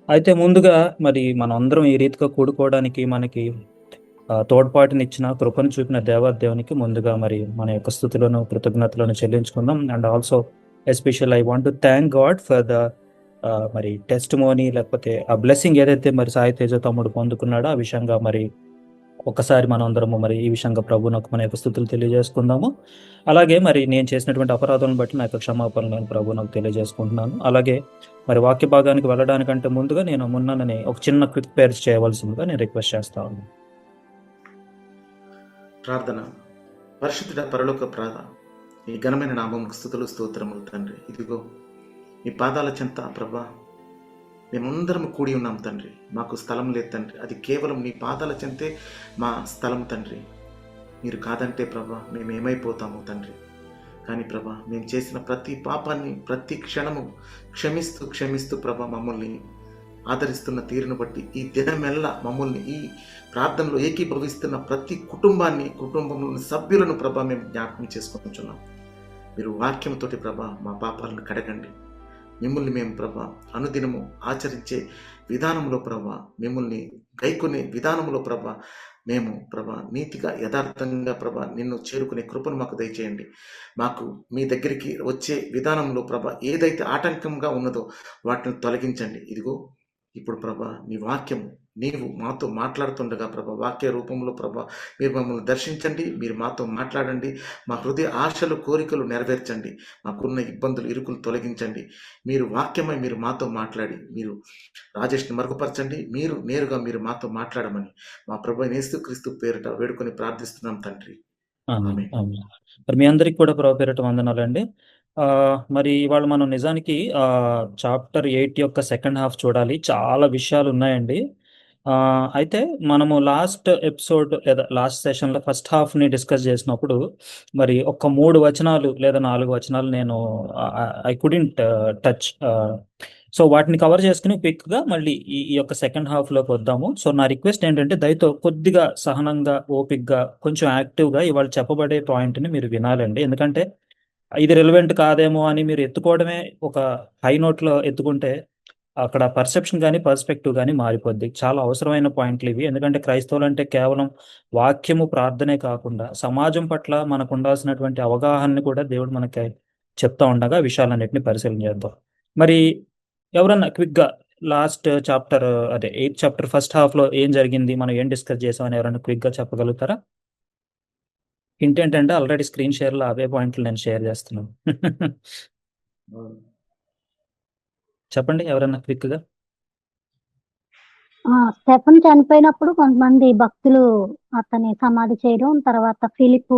అయితే ముందుగా మరి మనందరం ఈ రీతిగా కూడుకోవడానికి మనకి తోడ్పాటునిచ్చిన కృపను చూపిన దేవాదేవునికి ముందుగా మరి మన యొక్క స్థుతులను కృతజ్ఞతలను చెల్లించుకుందాం. And also especial I want to thank God for the మరి టెస్టిమోనీ లేకపోతే ఆ బ్లెస్సింగ్ ఏదైతే మరి సాయి తేజ తమ్ముడు పొందుకున్నాడో ఆ విషయంగా మరి ఒకసారి మనం అందరము మరి ఈ విషయంగా ప్రభువునకు మన యొక్క స్థుతులు తెలియజేసుకుందాము. అలాగే మరి నేను చేసినటువంటి అపరాధాలను బట్టి నా యొక్క క్షమాపణలు నేను ప్రభువునకు తెలియజేసుకుంటున్నాను. అలాగే మరి వాక్య భాగానికి వెళ్ళడానికంటే ముందుగా నేను మున్ననే ఒక చిన్న క్విక్ పేర్స్ చేయవలసిందిగా నేను రిక్వెస్ట్ చేస్తా ఉన్నాను. ప్రార్థన. పరిశుద్ధుడ పరలోక ప్రాధ, ఈ ఘనమైన నామముకు స్తుతులు స్తోత్రములు తండ్రి. ఇదిగో మీ పాదాల చెంత ప్రభా మేమందరం కూడి ఉన్నాం తండ్రి. మాకు స్థలం లేదు తండ్రి, అది కేవలం నీ పాదాల చెంతే మా స్థలం తండ్రి. మీరు కాదంటే ప్రభా మేము ఏమైపోతాము తండ్రి. కానీ ప్రభా మేము చేసిన ప్రతి పాపాన్ని ప్రతి క్షణము క్షమిస్తూ ప్రభా మమ్మల్ని ఆదరిస్తున్న తీరును బట్టి ఈ దినమెల్లా మమ్మల్ని ఈ ప్రార్థనలో ఏకీభవిస్తున్న ప్రతి కుటుంబంలోని సభ్యులను ప్రభా మేము జ్ఞాపకం చేసుకుంటున్నాం. మీరు వాక్యంతోటి ప్రభా మా పాపాలను కడగండి. మిమ్మల్ని మేము ప్రభా అనుదినము ఆచరించే విధానంలో ప్రభా, మిమ్మల్ని గైకొనే విధానంలో ప్రభా మేము ప్రభా నీతిగా యథార్థంగా ప్రభా నిన్ను చేరుకునే కృపను మాకు దయచేయండి. మాకు మీ దగ్గరికి వచ్చే విధానంలో ప్రభా ఏదైతే ఆటంకంగా ఉన్నదో వాటిని తొలగించండి. ఇదిగో ఇప్పుడు ప్రభా నీ వాక్యము నీవు మాతో మాట్లాడుతుండగా ప్రభా వాక్య రూపంలో ప్రభా మీరు మమ్మల్ని దర్శించండి, మీరు మాతో మాట్లాడండి. మా హృదయ ఆశలు కోరికలు నెరవేర్చండి. మాకున్న ఇబ్బందులు ఇరుకులు తొలగించండి. మీరు వాక్యమై మీరు మాతో మాట్లాడి మీరు రాజేష్ని మరుగుపరచండి. మీరు నేరుగా మీరు మాతో మాట్లాడమని మా ప్రభు యేసుక్రీస్తు పేరిట వేడుకొని ప్రార్థిస్తున్నాం తండ్రి. ఆమేన్, ఆమేన్. ఆమేన్. మరి మీ అందరికి కూడా ప్రభు పేరిట వందనాలండి. మరి ఇవాళ మనం నిజానికి చాప్టర్ 8 యొక్క సెకండ్ హాఫ్ చూడాలి. చాలా విషయాలు ఉన్నాయండి. అయితే మనము లాస్ట్ ఎపిసోడ్ లేదా లాస్ట్ సెషన్‌లో ఫస్ట్ హాఫ్‌ని డిస్కస్ చేసినప్పుడు మరి ఒక 3 వచనాలు లేదా 4 వచనాలు నేను ఐ కుడెంట్ టచ్. సో, వాటిని కవర్ చేసుకొని క్విక్‌గా మళ్ళీ ఈ ఈ యొక్క సెకండ్ హాఫ్‌లోకి వద్దాము. సో, నా రిక్వెస్ట్ ఏంటంటే దయతో కొద్దిగా సహనంగా, ఓపికగా, కొంచెం యాక్టివ్‌గా ఇవాళ చెప్పబడే పాయింట్‌ని మీరు వినాలండి. ఎందుకంటే ఇది రిలవెంట్ కాదేమో అని మీరు ఎత్తుకోవడమే ఒక హై నోట్‌లో ఎత్తుకుంటే అక్కడ పర్సెప్షన్ గాని, పర్స్పెక్టివ్ గాని మారిపోద్ది. చాలా అవసరమైన పాయింట్లివి. ఎందుకంటే క్రైస్తవులంటే కేవలం వాక్యము, ప్రార్థనే కాకుండా సమాజం పట్ల మనకుండాల్సినటువంటి అవగాహనని కూడా దేవుడు మనకి చెప్తా ఉండగా విషయాలన్నిటిని పరిశీలన చేద్దాం. మరి ఎవరన్నా క్విక్‌గా లాస్ట్ చాప్టర్ అదే 8థ్ చాప్టర్ ఫస్ట్ హాఫ్‌లో ఏం జరిగింది? మనం ఏం డిస్కస్ చేసామని ఎవరైనా క్విక్‌గా చెప్పగలుగుతారా? హింట్ ఏంటంటే ఆల్రెడీ స్క్రీన్ షేర్‌లో అవే పాయింట్లు నేను షేర్ చేస్తున్నాను. చెప్పండి ఎవరన్నా క్విక్‌గా. స్టెఫెన్ చనిపోయినప్పుడు కొంతమంది భక్తులు అతని సమాధి చేయడం, తర్వాత ఫిలిప్పు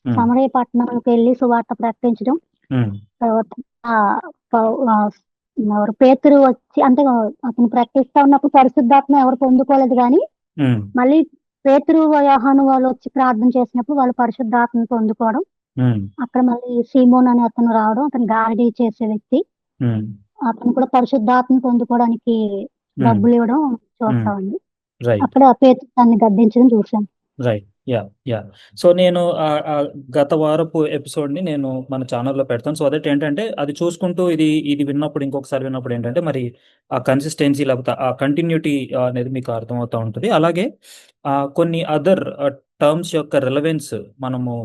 హ్మ్. సమరయ పట్టణంకి వెళ్ళి సువార్త ప్రకటించడం, హ్మ్. తర్వాత ఆహ్, పౌ ఆహ్, ఎవరు పేతురు వచ్చి అంటే అతను ప్రకటిస్తా ఉన్నప్పుడు పరిశుద్ధాత్మ ఎవరు పొందుకోలేదు గానీ, హ్మ్. మళ్ళీ పేతురు, యోహాను వాళ్ళు వచ్చి ప్రార్థన చేసినప్పుడు వాళ్ళు పరిశుద్ధాత్మను పొందుకోవడం. హ్మ్. అక్కడ మళ్ళీ సీమోన్ అనే అతను రావడం, అతను గారడీ చేసే వ్యక్తి. హ్మ్. అతను కూడా పరిశుద్ధాత్మను పొందుకోవడానికి హ్మ్. డబ్బులు ఇవ్వడం హ్మ్. చూస్తామండి. రైట్. అక్కడ పేతురు దాన్ని గద్దించడం చూసాం. రైట్. యాహ్! యాహ్! సో, నేను గత వారపు ఎపిసోడ్‌ని నేను మన ఛానెల్‌లో పెడతాను. సో దట్ ఏంటంటే అది చూసుకుంటూ ఇది విన్నప్పుడు ఇంకొకసారి విన్నప్పుడు ఏంటంటే మరి ఆ కన్సిస్టెన్సీ లేకపోతే ఆ కంటిన్యూటీ అనేది మీకు అర్థమవుతా ఉంటది. అలాగే కొన్ని అదర్ టర్మ్స్ యొక్క రిలవెన్స్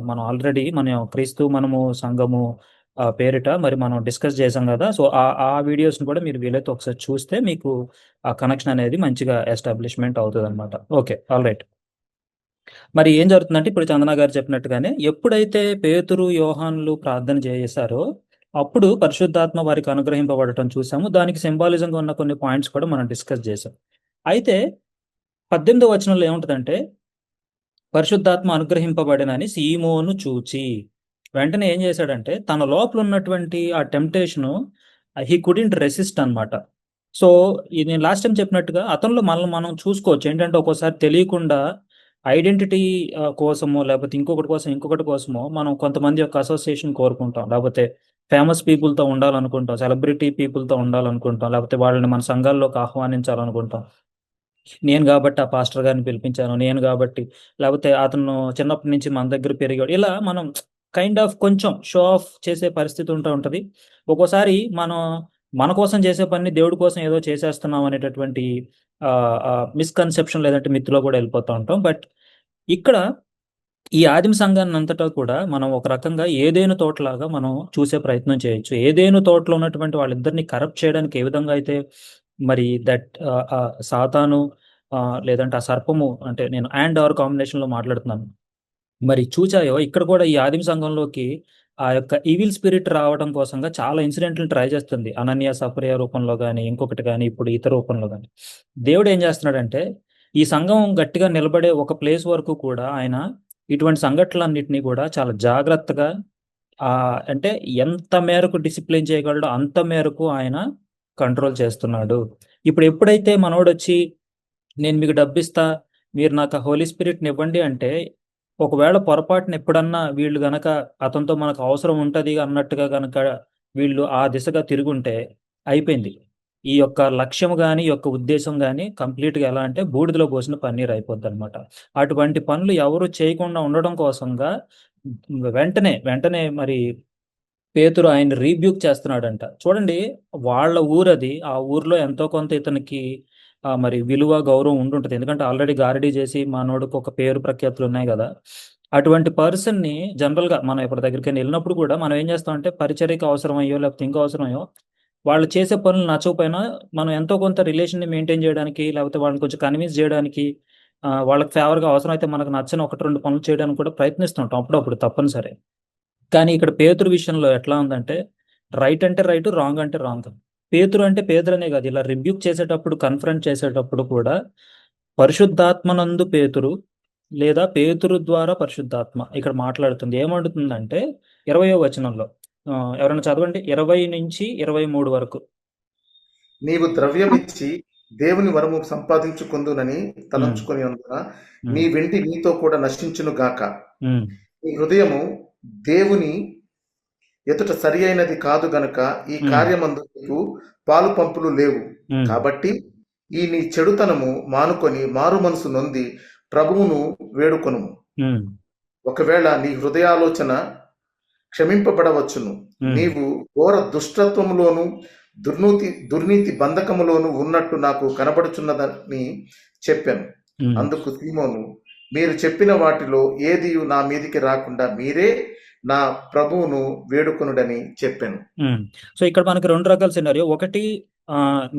మనం ఆల్రెడీ క్రీస్తు మనము సంఘము పేరిట మరి మనం డిస్కస్ చేసాం గదా! సో, ఆ వీడియోస్‌ని కూడా మీరు వీలైతే ఒకసారి చూస్తే మీకు ఆ కనెక్షన్ అనేది మంచిగా ఎస్టాబ్లిష్‌మెంట్ అవుతదనమాట. ఓకే. ఆల్‌రైట్. మరి ఏం జరుగుతుందంటే ఇప్పుడు చందన గారు చెప్పినట్టుగానే ఎప్పుడైతే పేతురు, యోహానులు ప్రార్థన చేశారో అప్పుడు పరిశుద్ధాత్మ వారికి అనుగ్రహింపబడటం చూసాము. దానికి సింబాలిజంగా ఉన్న కొన్ని పాయింట్స్ కూడా మనం డిస్కస్ చేసాం. అయితే 18వ వచనంలో ఏముంటదంటే పరిశుద్ధాత్మ అనుగ్రహింపబడెనని సీమోను చూచి వెంటనే ఏం చేశాడంటే తన లోపల ఉన్నటువంటి ఆ టెంప్టేషను హి కుడెంట్ రెసిస్ట్ అనమాట. సో, ఇది నేను లాస్ట్ టైమ్ చెప్పినట్టుగా అతనిలో మనల్ని మనం చూసుకోవచ్చు. ఏంటంటే ఒక్కోసారి తెలియకుండా ఐడెంటిటీ కోసమో లేకపోతే ఇంకొకటి కోసమో మనం కొంతమంది యొక్క అసోసియేషన్ కోరుకుంటాం. లేకపోతే ఫేమస్ పీపుల్‌తో ఉండాలనుకుంటాం. సెలబ్రిటీ పీపుల్‌తో ఉండాలనుకుంటాం. లేకపోతే వాళ్ళని మన సంఘాల్లోకి ఆహ్వానించాలనుకుంటాం. నేను గాబట్టి ఆ పాస్టర్ గారిని పిలిపించాను. నేను గాబట్టి లేపోతే అతను చిన్నప్పటి నుంచి మన దగ్గర పెరిగాడు. ఇలా మనం కైండ్ ఆఫ్ కొంచెం షో ఆఫ్ చేసే పరిస్థితి ఉంటది. ఒక్కోసారి మనం మన కోసం చేసే పని దేవుడి కోసం ఏదో చేసేస్తున్నాం అనేటటువంటి మిస్కన్సెప్షన్ లేదంటే మిత్తులో కూడా వెళ్ళిపోతూ ఉంటాం. బట్ ఇక్కడ ఈ ఆదిమ సంఘాన్ని అంతటా కూడా మనం ఒక రకంగా ఏదేను తోటలాగా మనం చూసే ప్రయత్నం చేయొచ్చు. ఏదేను తోటలో ఉన్నటువంటి వాళ్ళిద్దరిని కరప్ట్ చేయడానికి ఏ విధంగా అయితే మరి సాతాను లేదంటే ఆ సర్పము, అంటే నేను అండ్ ఆర్ కాంబినేషన్లో మాట్లాడుతున్నాను, మరి చూచాయో ఇక్కడ కూడా ఈ ఆదిమ సంఘంలోకి ఆ యొక్క ఈవిల్ స్పిరిట్ రావడం కోసంగా చాలా ఇన్సిడెంట్లు ట్రై చేస్తుంది. అనన్య సఫరియా రూపంలో కానీ, ఇంకొకటి కానీ, ఇప్పుడు ఇతర రూపంలో కానీ. దేవుడు ఏం చేస్తున్నాడంటే ఈ సంఘం గట్టిగా నిలబడే ఒక ప్లేస్ వరకు కూడా ఆయన ఇటువంటి సంఘటనలన్నింటినీ కూడా చాలా జాగ్రత్తగా అంటే ఎంత మేరకు డిసిప్లిన్ చేయగలడో అంత మేరకు ఆయన కంట్రోల్ చేస్తున్నాడు. ఇప్పుడు ఎప్పుడైతే మనోడు వచ్చి నేను మీకు డబ్బిస్తా, మీరు నాకు ఆ హోలీ స్పిరిట్ని ఇవ్వండి అంటే, ఒకవేళ పొరపాటున ఎప్పుడన్నా వీళ్ళు గనక అతనితో మనకు అవసరం ఉంటుంది అన్నట్టుగా గనక వీళ్ళు ఆ దిశగా తిరుగుంటే అయిపోయింది. ఈ యొక్క లక్ష్యం కానీ, ఈ యొక్క ఉద్దేశం కానీ కంప్లీట్గా ఎలా అంటే బూడిదలో పోసిన పన్నీర్ అయిపోద్ది అనమాట. అటువంటి పనులు ఎవరు చేయకుండా ఉండడం కోసంగా వెంటనే మరి పేతురు ఆయన రీబ్యూక్ చేస్తున్నాడంట. చూడండి, వాళ్ళ ఊరది. ఆ ఊర్లో ఎంతో కొంత ఇతనికి మరి విలువ, గౌరవం ఉండుంటది. ఎందుకంటే ఆల్రెడీ గారడీ చేసి మనోడికి ఒక పేరు ప్రఖ్యాతులు ఉన్నాయి కదా. అటువంటి పర్సన్‌ని జనరల్‌గా మనం ఎప్పటి దగ్గరికైనా వెళ్ళినప్పుడు కూడా మనం ఏం చేస్తామంటే పరిచర్యకి అవసరమయ్యో లేకపోతే ఇంకో అవసరమయ్యో వాళ్ళు చేసే పనులు నచ్చకపోయినా మనం ఎంతో కొంత రిలేషన్‌ని మెయింటైన్ చేయడానికి లేకపోతే వాళ్ళని కొంచెం కన్విన్స్ చేయడానికి వాళ్ళకి ఫేవర్‌గా అవసరమైతే మనకు నచ్చని 1, 2 పనులు చేయడానికి కూడా ప్రయత్నిస్తుంటాం అప్పుడప్పుడు తప్పనిసరి. కానీ ఇక్కడ పేతురు విషయంలో ఎట్లా ఉందంటే రైట్ అంటే రైట్, రాంగ్ అంటే రాంగ్. పేతురు అంటే పేతురనే కాదు, ఇలా రిబ్యూక్ చేసేటప్పుడు, కన్ఫ్రంట్ చేసేటప్పుడు కూడా పరిశుద్ధాత్మనందు పేతురు లేదా పేతురు ద్వారా పరిశుద్ధాత్మ ఇక్కడ మాట్లాడుతుంది. ఏమంటుందంటే 20వ వచనంలో ఎవరైనా చదవండి, 20-23 వరకు. నీవు ద్రవ్యమిచ్చి దేవుని వరము సంపాదించుకుందునని తలంచుకొని అందున నీ వెండి నీతో కూడా నశించును గాక. నీ హృదయము దేవుని ఎదుట సరి అయినది కాదు గనుక ఈ కార్యమందు నీకు పాలు పంపులు లేవు. కాబట్టి ఈ నీ చెడుతనము మానుకొని మారు మనసు నొంది ప్రభువును వేడుకొను. ఒకవేళ నీ హృదయాలోచన క్షమింపబడవచ్చును. నీవు ఘోర దుష్టత్వములోను దుర్నీతి బంధకములోను ఉన్నట్టు నాకు కనబడుచున్నదని చెప్పాను. అందుకు సీమోను, మీరు చెప్పిన వాటిలో ఏది నా మీదికి రాకుండా మీరే నా ప్రభువును వేడుకొనుడని చెప్పాను. సో ఇక్కడ మనకి 2 రకాల సినారియో. ఒకటి,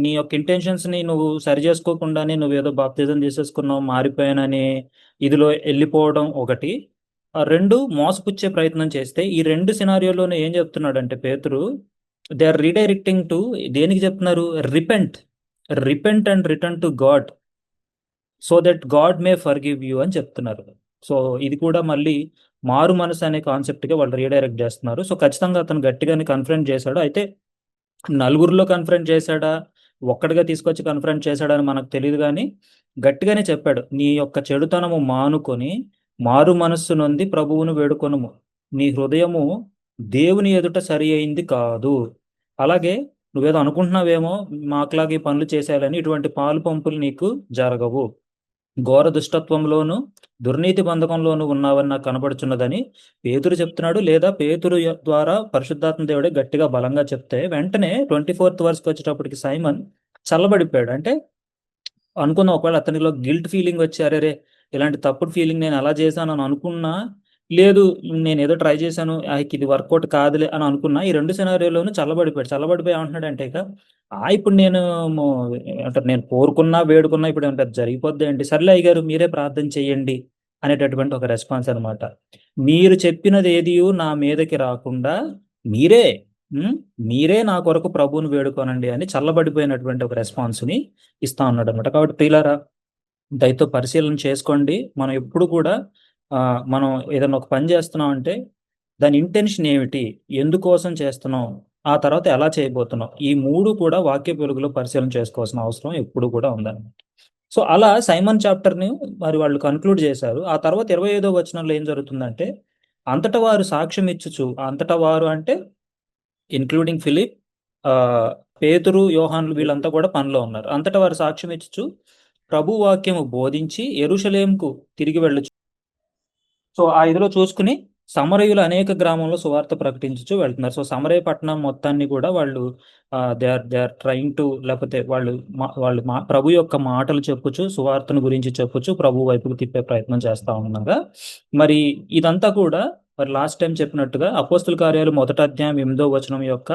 నీ యొక్క ఇంటెన్షన్స్ ని నువ్వు సరి చేసుకోకుండానే నువ్వేదో బాప్తిజం చేసేసుకున్నావు, మారిపోయానని ఇదిలో వెళ్ళిపోవడం ఒకటి. 2, మోసపుచ్చే ప్రయత్నం చేస్తే. ఈ 2 సినారియోలోనే ఏం చెప్తున్నాడంటే పేతురు, దే ఆర్ రీడైరెక్టింగ్ టు దేనికి చెప్తున్నారు? Repent and return to God so that God May forgive you అని చెప్తున్నారు. సో ఇది కూడా మళ్ళీ మారు మనసు అనే కాన్సెప్ట్గా వాళ్ళు రీడైరెక్ట్ చేస్తున్నారు. సో ఖచ్చితంగా అతను గట్టిగానే కన్ఫరెంట్ చేశాడు. అయితే నలుగురిలో కన్ఫరెంట్ చేశాడా, ఒక్కడిగా తీసుకొచ్చి కన్ఫరెంట్ చేశాడా అని మనకు తెలియదు, కానీ గట్టిగానే చెప్పాడు, నీ యొక్క చెడుతనము మానుకొని మారు మనస్సు నొంది ప్రభువును వేడుకొనుము, నీ హృదయము దేవుని ఎదుట సరి అయింది కాదు. అలాగే నువ్వేదో అనుకుంటున్నావేమో మాకులాగే పనులు చేసేయాలని, ఇటువంటి పాలు పంపులు నీకు జరగవు, ఘోర దుష్టత్వంలోను దుర్నీతి బంధకంలోను ఉన్నావని నాకు కనబడుచున్నదని పేతురు చెప్తున్నాడు. లేదా పేతురు ద్వారా పరిశుద్ధాత్మ దేవుడే గట్టిగా బలంగా చెప్తే వెంటనే 24th వర్స్కి వచ్చేటప్పటికి సైమన్ చల్లబడిపోయాడు. అంటే అనుకున్నా, ఒకవేళ అతనిలో గిల్ట్ ఫీలింగ్ వచ్చి అరే ఇలాంటి తప్పుడు ఫీలింగ్ నేను అలా చేశాను అని అనుకున్నా, లేదు నేను ఏదో ట్రై చేశాను ఇది వర్కౌట్ కాదులే అని అనుకున్నా, ఈ 2 సినారియోలోనూ చల్లబడిపోయి ఏమంటున్నాడంటే ఇక ఇప్పుడు నేను కోరుకున్నా వేడుకున్నా ఇప్పుడు ఏమైనా పెద్ద జరిగిపోద్ది ఏంటి, సర్లే అయ్యగారు మీరే ప్రార్థన చేయండి అనేటటువంటి ఒక రెస్పాన్స్ అనమాట. మీరు చెప్పినది ఏది నా మీదకి రాకుండా మీరే నా కొరకు ప్రభువుని వేడుకోనండి అని చల్లబడిపోయినటువంటి ఒక రెస్పాన్స్ని ఇస్తా ఉన్నాడు అనమాట. కాబట్టి ప్రియులారా, దయతో పరిశీలన చేసుకోండి. మనం ఎప్పుడు కూడా మనం ఏదైనా ఒక పని చేస్తున్నాం అంటే దాని ఇంటెన్షన్ ఏమిటి, ఎందుకోసం చేస్తున్నాం, ఆ తర్వాత ఎలా చేయబోతున్నాం, ఈ 3 కూడా వాక్య వెలుగులో పరిశీలన చేసుకోవాల్సిన అవసరం ఎప్పుడు కూడా ఉందన్నమాట. సో అలా సైమన్ చాప్టర్ని మరి వాళ్ళు కన్క్లూడ్ చేశారు. ఆ తర్వాత 25వ వచనంలో ఏం జరుగుతుందంటే, అంతటా వారు సాక్ష్యం ఇచ్చుచు, అంతటా వారు అంటే ఇన్క్లూడింగ్ ఫిలిప్, పేతురు, యోహాన్లు వీళ్ళంతా కూడా పనిలో ఉన్నారు. అంతటా వారు సాక్ష్యం ఇచ్చుచు ప్రభు వాక్యము బోధించి యెరూషలేముకు తిరిగి వెళ్ళుచు. సో ఆ ఇదిలో చూసుకుని సమరయులు అనేక గ్రామంలో సువార్త ప్రకటించుచు వెళ్తున్నారు. సో సమరయ పట్టణం మొత్తాన్ని కూడా వాళ్ళు దే ఆర్ ట్రైంగ్ టు, లేకపోతే వాళ్ళు ప్రభు యొక్క మాటలు చెప్పుచు, సువార్తను గురించి చెప్పుచు ప్రభు వైపుకు తిప్పే ప్రయత్నం చేస్తా ఉన్నాగా, మరి ఇదంతా కూడా మరి లాస్ట్ టైం చెప్పినట్టుగా అపోస్తుల కార్యాలు 1 అధ్యాయం 8వ వచనం యొక్క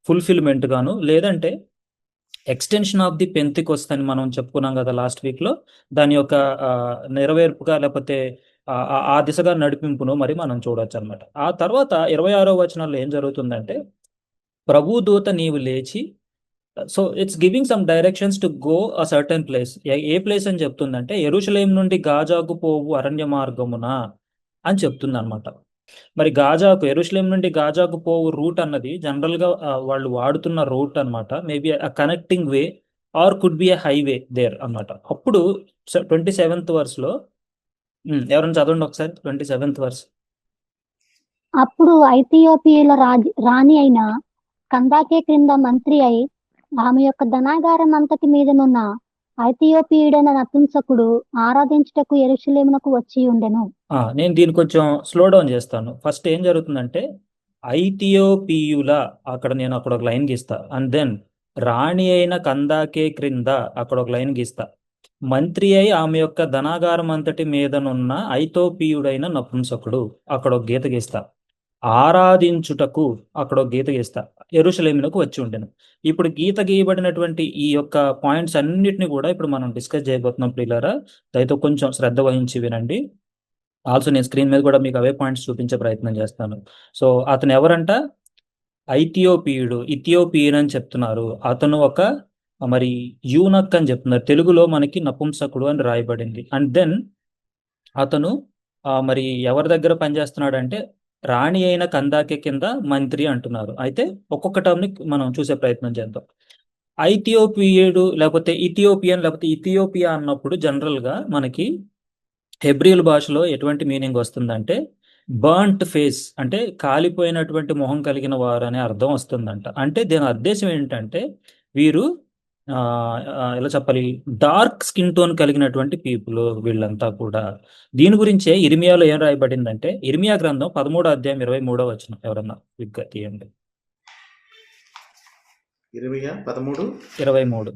ఫుల్ఫిల్మెంట్ గాను, లేదంటే ఎక్స్టెన్షన్ ఆఫ్ ది పెంతికొస్త్ అని మనం చెప్పుకున్నాం కదా లాస్ట్ వీక్ లో, దాని యొక్క నెరవేర్పుగా, లేకపోతే ఆ దిశగా నడిపింపును మరి మనం చూడొచ్చు అనమాట. ఆ తర్వాత 26వ వచనంలో ఏం జరుగుతుందంటే, ప్రభు దూత నీవు లేచి, so it's giving some directions to go a certain place. A place అని చెప్తుందంటే, యెరూషలేం నుండి గాజాకు పోవు అరణ్య మార్గమున అని చెప్తుంది అనమాట. మరి యెరూషలేం నుండి గాజాకు పోవు రూట్ అన్నది జనరల్ గా వాళ్ళు వాడుతున్న రూట్ అన్నమాట. Maybe connecting way or could be a highway there అన్నమాట. అప్పుడు 27th లో ఎవరైనా చదవండి ఒకసారి 27th. అప్పుడు ఐథియోపియుల రాణి అయిన కందాకే క్రింద మంత్రి అయి ఆమె యొక్క ధనాగారం అంతటి మీదనున్న ఐథియోపియుడైన నపుంసకుడు ఆరాధించుటకు యెరూషలేమునకు వచ్చి ఉండెను. నేను దీన్ని కొంచెం స్లో డౌన్ చేస్తాను. ఫస్ట్ ఏం జరుగుతుందంటే, ఐథియోపియుల, నేను అక్కడ ఒక లైన్ గీస్తా, అండ్ దెన్ రాణి అయిన కందాకే క్రింద అక్కడ ఒక లైన్ గీస్తా, మంత్రి అయి ఆమె యొక్క ధనాగారం అంతటి మీదనున్న ఐథోపియుడైన నపుంసకుడు అక్కడ ఒక గీత గీస్తా, ఆరాధించుటకు అక్కడ ఒక గీత గీస్తా, యెరూషలేమునకు వచ్చి ఉండెను. ఇప్పుడు గీత గీయబడినటువంటి ఈ యొక్క పాయింట్స్ అన్నిటిని కూడా ఇప్పుడు మనం డిస్కస్ చేయబోతున్నాం ప్రియులారా. దయతో కొంచెం శ్రద్ధ వహించి వినండి. ఆల్సో నేను స్క్రీన్ మీద కూడా మీకు అవే పాయింట్స్ చూపించే ప్రయత్నం చేస్తాను. సో అతను ఎవరంట? ఇథియోపియన్ అని చెప్తున్నారు. అతను ఒక మరి యూనక్ అని చెప్తున్నారు. తెలుగులో మనకి నపుంసకుడు అని రాయబడింది. అండ్ దెన్ అతను మరి ఎవరి దగ్గర పనిచేస్తున్నాడు అంటే, రాణి అయిన కందాకే కింద మంత్రి అంటున్నారు. అయితే ఒక్కొక్క టర్మ్ని మనం చూసే ప్రయత్నం చేద్దాం. ఐథియోపియుడు లేకపోతే ఇథియోపియన్ లేకపోతే ఇథియోపియా అన్నప్పుడు జనరల్గా మనకి హెబ్రియల్ భాషలో ఎటువంటి మీనింగ్ వస్తుందంటే, బర్న్ట్ ఫేస్, అంటే కాలిపోయినటువంటి మొహం కలిగిన వారు అనే అర్థం వస్తుందంట. అంటే దీని ఉద్దేశం ఏంటంటే, వీరు ఎలా చెప్పాలి, డార్క్ స్కిన్ టోన్ కలిగినటువంటి పీపుల్ వీళ్ళంతా కూడా. దీని గురించే ఇర్మియాలో ఏం రాయబడిందంటే, ఇర్మియా గ్రంథం 13 అధ్యాయం 23 ఎవరన్నా విగ్గా తీయండి. ఇర్మియా 13:23.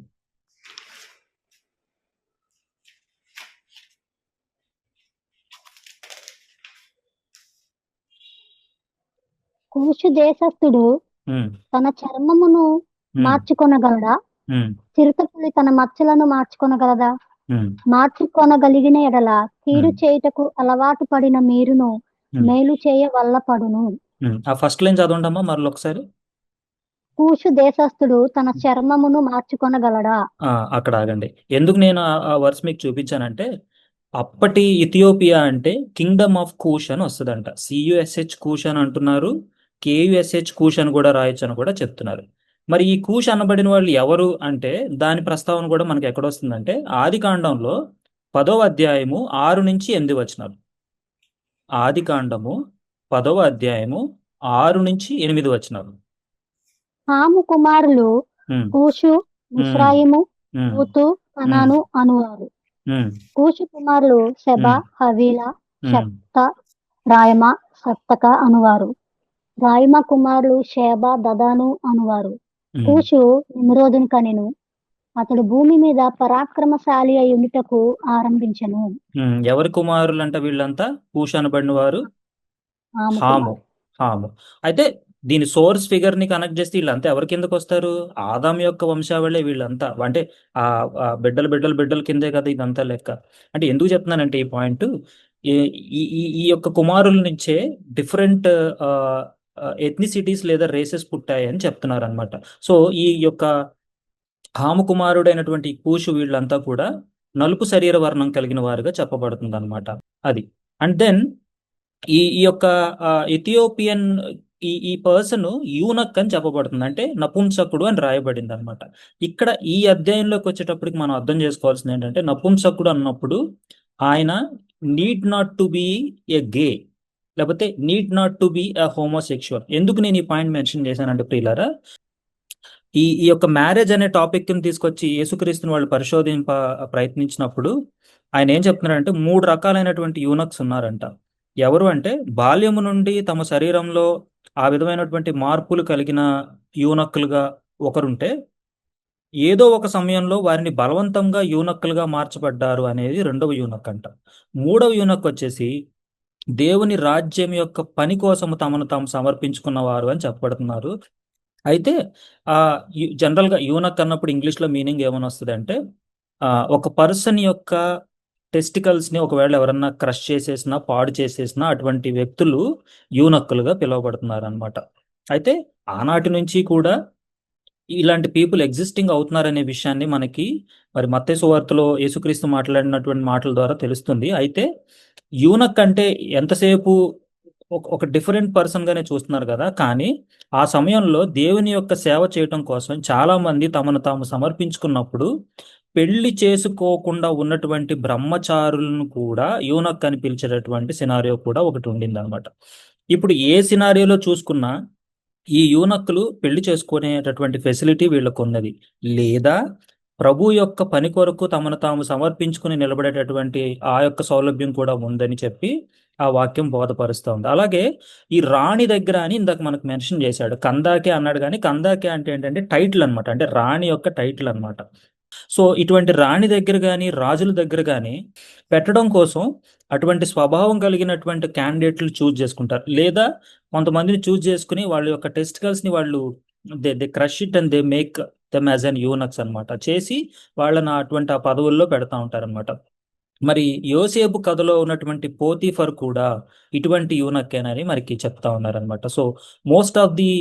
కూషు దేశస్థుడు తన చర్మమును మార్చుకొనగలడా? చిరుతపులి తన మచ్చలను మార్చుకొనగలదా? మార్చుకొనగలిగిన ఎడల కీడు చేయుటకు అలవాటు పడిన మీరును మేలు చేయ వల్లపడును. ఆ ఫస్ట్ లైన్ చదవండమ్మా మరొకసారి ఒకసారి. కూషు దేశస్థుడు తన చర్మమును మార్చుకొనగలడా? అక్కడ ఆగండి. ఎందుకు నేను ఆ వర్స్ మీకు చూపించానంటే, అప్పటి ఇథియోపియా అంటే కింగ్డమ్ ఆఫ్ కూష్ అని వస్తుందంట. CUSH కూష్ అని అంటున్నారు, KUSH కూష్ అని కూడా రాయొచ్చు అని కూడా చెప్తున్నారు. మరి ఈ కూష్ అనబడిన వాళ్ళు ఎవరు అంటే, దాని ప్రస్తావన కూడా మనకి ఎక్కడ వస్తుందంటే, ఆదికాండంలో 10వ అధ్యాయము 6-8 ఆదికాండము 10వ అధ్యాయము 6-8. హాము కుమారులు కూషు, మిస్రాయిము, పూతు, కనాను అనువారు. కూషు కుమారులు సెబా, హవీలా, షప్త, రాయమ, సప్తక అనువారు. రాయమ కుమారులు షేబా, దదాను అనువారు. కూషు నిమ్రోదును కనెను. అతడు భూమి మీద పరాక్రమశాలి అయి ఉండుటకు ఆరంభించెను. ఎవరి కుమారులు అంట వీళ్ళంతా? కూషు అనబడిన వారు హాము. అయితే దీని సోర్స్ ఫిగర్ ని కనెక్ట్ చేస్తే వీళ్ళంతా ఎవరి కిందకు వస్తారు? ఆదాం యొక్క వంశావళే వీళ్ళంతా. అంటే ఆ బిడ్డల కిందే కదా ఇదంతా లెక్క. అంటే ఎందుకు చెప్తున్నానంటే ఈ పాయింట్, ఈ యొక్క కుమారుల నుంచే డిఫరెంట్ ఎథ్నిసిటీస్ లేదా రేసెస్ పుట్టాయని చెప్తున్నారు అనమాట. సో ఈ యొక్క హాము కుమారుడైనటువంటి కూషు వీళ్ళంతా కూడా నలుపు శరీర వర్ణం కలిగిన వారుగా చెప్పబడుతుంది అనమాట. అది. అండ్ దెన్ ఈ యొక్క ఇథియోపియన్ ఈ పర్సన్ యూనక్ అని చెప్పబడుతుంది, అంటే నపుంసకుడు అని రాయబడింది అనమాట. ఇక్కడ ఈ అధ్యాయంలోకి వచ్చేటప్పటికి మనం అర్థం చేసుకోవాల్సింది ఏంటంటే, నపుంసకుడు అన్నప్పుడు ఆయన need not to be a gay, లేకపోతే need not to be a homosexual. ఎందుకు నేను ఈ పాయింట్ మెన్షన్ చేశానంటే ప్రియులారా, ఈ యొక్క మ్యారేజ్ అనే టాపిక్ ని తీసుకొచ్చి యేసుక్రీస్తుని వాళ్ళు పరిశోధింప ప్రయత్నించినప్పుడు ఆయన ఏం చెప్తున్నారంటే, 3 రకాలైనటువంటి యూనక్స్ ఉన్నారంట. ఎవరు అంటే బాల్యము నుండి తమ శరీరంలో ఆ విధమైనటువంటి మార్పులు కలిగిన యూనక్కులుగా ఒకరుంటే, ఏదో ఒక సమయంలో వారిని బలవంతంగా యూనక్కులుగా మార్చబడ్డారు అనేది రెండవ యూనక్ అంట. మూడవ యూనక్ వచ్చేసి దేవుని రాజ్యం యొక్క పని కోసము తమను తాము సమర్పించుకున్నవారు అని చెప్పబడుతున్నారు. అయితే జనరల్గా యూనక్ అన్నప్పుడు ఇంగ్లీష్లో మీనింగ్ ఏమని వస్తుంది అంటే, ఒక పర్సన్ యొక్క టెస్టికల్స్ని ఒకవేళ ఎవరన్నా క్రష్ చేసేసినా పాడు చేసేసినా అటువంటి వ్యక్తులు యూనక్కులుగా పిలువబడుతున్నారు అనమాట. అయితే ఆనాటి నుంచి కూడా ఇలాంటి పీపుల్ ఎగ్జిస్టింగ్ అవుతున్నారనే విషయాన్ని మనకి మరి మత్తయి సువార్తలో యేసుక్రీస్తు మాట్లాడినటువంటి మాటల ద్వారా తెలుస్తుంది. అయితే యూనక్ అంటే ఎంతసేపు ఒక డిఫరెంట్ పర్సన్ గానే చూస్తున్నారు కదా, కానీ ఆ సమయంలో దేవుని యొక్క సేవ చేయటం కోసం చాలా మంది తమను తాము సమర్పించుకున్నప్పుడు పెళ్లి చేసుకోకుండా ఉన్నటువంటి బ్రహ్మచారులను కూడా యూనక్ అని పిలిచేటటువంటి సినారియో కూడా ఒకటి ఉండింది అనమాట. ఇప్పుడు ఏ సినారియోలో చూసుకున్నా ఈ యూనక్కులు పెళ్లి చేసుకునేటటువంటి ఫెసిలిటీ వీళ్ళకు ఉన్నది, లేదా ప్రభు యొక్క పని కొరకు తమను తాము సమర్పించుకుని నిలబడేటటువంటి ఆ యొక్క సౌలభ్యం కూడా ఉందని చెప్పి ఆ వాక్యం బోధపరుస్తూ ఉంది. అలాగే ఈ రాణి దగ్గర అని ఇందాక మనకు మెన్షన్ చేశాడు, కందాకే అన్నాడు, కానీ కందాకే అంటే ఏంటంటే టైటిల్ అనమాట, అంటే రాణి యొక్క టైటిల్ అనమాట. సో ఇటువంటి రాణి దగ్గర కానీ రాజుల దగ్గర కానీ పెట్టడం కోసం అటువంటి స్వభావం కలిగినటువంటి క్యాండిడేట్లు చూజ్ చేసుకుంటారు, లేదా కొంతమందిని చూజ్ చేసుకుని వాళ్ళ యొక్క టెస్టికల్స్ని వాళ్ళు they crush it and they make them as an eunuchs అనమాట, చేసి వాళ్ళని అటువంటి ఆ పదవుల్లో పెడతా ఉంటారనమాట. మరి యోసేపు కథలో ఉన్నటువంటి పోతీఫర్ కూడా ఇటువంటి యూనక్కేనని మనకి చెప్తా ఉన్నారనమాట. సో మోస్ట్ ఆఫ్ ది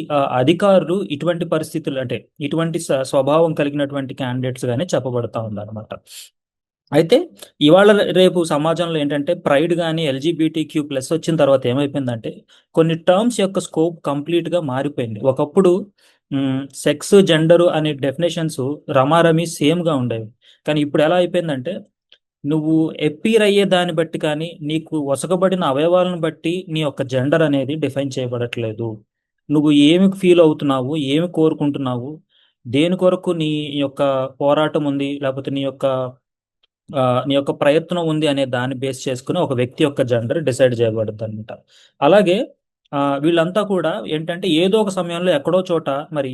అధికారులు ఇటువంటి పరిస్థితులు, అంటే ఇటువంటి స్వభావం కలిగినటువంటి క్యాండిడేట్స్ గానే చెప్పబడతా ఉందన్నమాట. అయితే ఇవాళ రేపు సమాజంలో ఏంటంటే ప్రైడ్ కానీ LGBTQ+ వచ్చిన తర్వాత ఏమైపోయిందంటే కొన్ని టర్మ్స్ యొక్క స్కోప్ కంప్లీట్గా మారిపోయింది. ఒకప్పుడు సెక్స్ జెండరు అనే డెఫినేషన్స్ రమారమి సేమ్గా ఉండేవి, కానీ ఇప్పుడు ఎలా అయిపోయిందంటే నువ్వు ఎప్పీర్ అయ్యే దాన్ని బట్టి కానీ నీకు వసకబడిన అవయవాలను బట్టి నీ యొక్క జెండర్ అనేది డిఫైన్ చేయబడట్లేదు. నువ్వు ఏమి ఫీల్ అవుతున్నావు, ఏమి కోరుకుంటున్నావు, దేని కొరకు నీ యొక్క పోరాటం ఉంది, లేకపోతే నీ యొక్క ప్రయత్నం ఉంది అనే దాన్ని బేస్ చేసుకుని ఒక వ్యక్తి యొక్క జెండర్ డిసైడ్ చేయబడుతుంది అనమాట. అలాగే వీళ్ళంతా కూడా ఏంటంటే ఏదో ఒక సమయంలో ఎక్కడో చోట మరి